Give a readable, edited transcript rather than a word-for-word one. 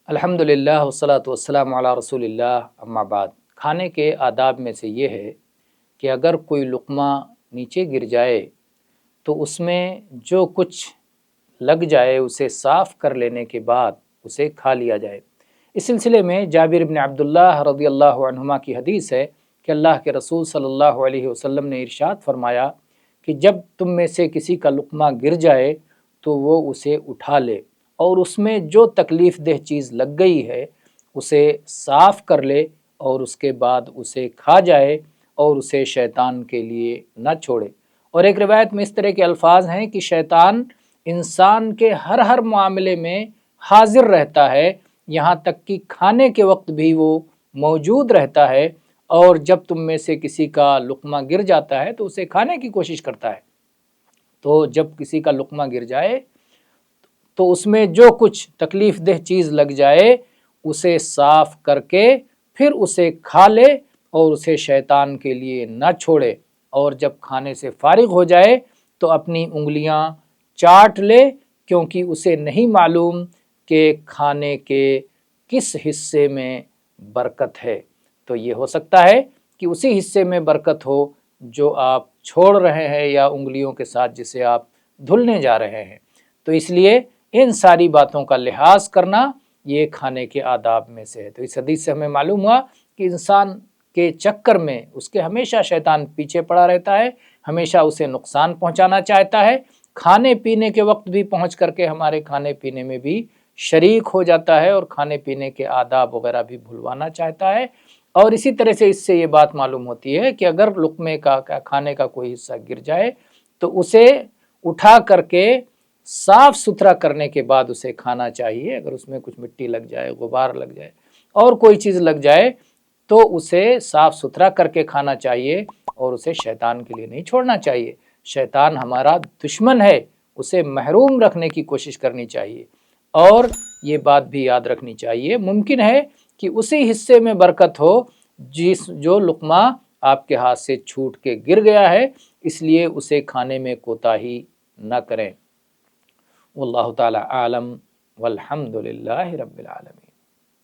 الحمدللہ والصلاۃ والسلام علی رسول اللہ اما بعد۔ کھانے کے آداب میں سے یہ ہے کہ اگر کوئی لقمہ نیچے گر جائے تو اس میں جو کچھ لگ جائے اسے صاف کر لینے کے بعد اسے کھا لیا جائے۔ اس سلسلے میں جابر بن عبداللہ رضی اللہ عنہما کی حدیث ہے کہ اللہ کے رسول صلی اللہ علیہ وسلم نے ارشاد فرمایا کہ جب تم میں سے کسی کا لقمہ گر جائے تو وہ اسے اٹھا لے اور اس میں جو تکلیف دہ چیز لگ گئی ہے اسے صاف کر لے اور اس کے بعد اسے کھا جائے اور اسے شیطان کے لیے نہ چھوڑے۔ اور ایک روایت میں اس طرح کے الفاظ ہیں کہ شیطان انسان کے ہر معاملے میں حاضر رہتا ہے، یہاں تک کہ کھانے کے وقت بھی وہ موجود رہتا ہے، اور جب تم میں سے کسی کا لقمہ گر جاتا ہے تو اسے کھانے کی کوشش کرتا ہے۔ تو جب کسی کا لقمہ گر جائے تو اس میں جو کچھ تکلیف دہ چیز لگ جائے اسے صاف کر کے پھر اسے کھا لے اور اسے شیطان کے لیے نہ چھوڑے، اور جب کھانے سے فارغ ہو جائے تو اپنی انگلیاں چاٹ لے، کیونکہ اسے نہیں معلوم کہ کھانے کے کس حصے میں برکت ہے۔ تو یہ ہو سکتا ہے کہ اسی حصے میں برکت ہو جو آپ چھوڑ رہے ہیں یا انگلیوں کے ساتھ جسے آپ دھلنے جا رہے ہیں۔ تو اس لیے ان ساری باتوں کا لحاظ کرنا یہ کھانے کے آداب میں سے ہے۔ تو اس حدیث سے ہمیں معلوم ہوا کہ انسان کے چکر میں اس کے ہمیشہ شیطان پیچھے پڑا رہتا ہے، ہمیشہ اسے نقصان پہنچانا چاہتا ہے، کھانے پینے کے وقت بھی پہنچ کر کے ہمارے کھانے پینے میں بھی شریک ہو جاتا ہے اور کھانے پینے کے آداب وغیرہ بھی بھلوانا چاہتا ہے۔ اور اسی طرح سے اس سے یہ بات معلوم ہوتی ہے کہ اگر لقمے کا کھانے کا کوئی حصہ گر جائے تو اسے اٹھا کر کے صاف ستھرا کرنے کے بعد اسے کھانا چاہیے۔ اگر اس میں کچھ مٹی لگ جائے، غبار لگ جائے اور کوئی چیز لگ جائے تو اسے صاف ستھرا کر کے کھانا چاہیے اور اسے شیطان کے لیے نہیں چھوڑنا چاہیے۔ شیطان ہمارا دشمن ہے، اسے محروم رکھنے کی کوشش کرنی چاہیے۔ اور یہ بات بھی یاد رکھنی چاہیے، ممکن ہے کہ اسی حصے میں برکت ہو جو لقمہ آپ کے ہاتھ سے چھوٹ کے گر گیا ہے، اس لیے اسے کھانے میں کوتاہی نہ کریں۔ واللہ تعالی عالم والحمد للہ رب العالمین۔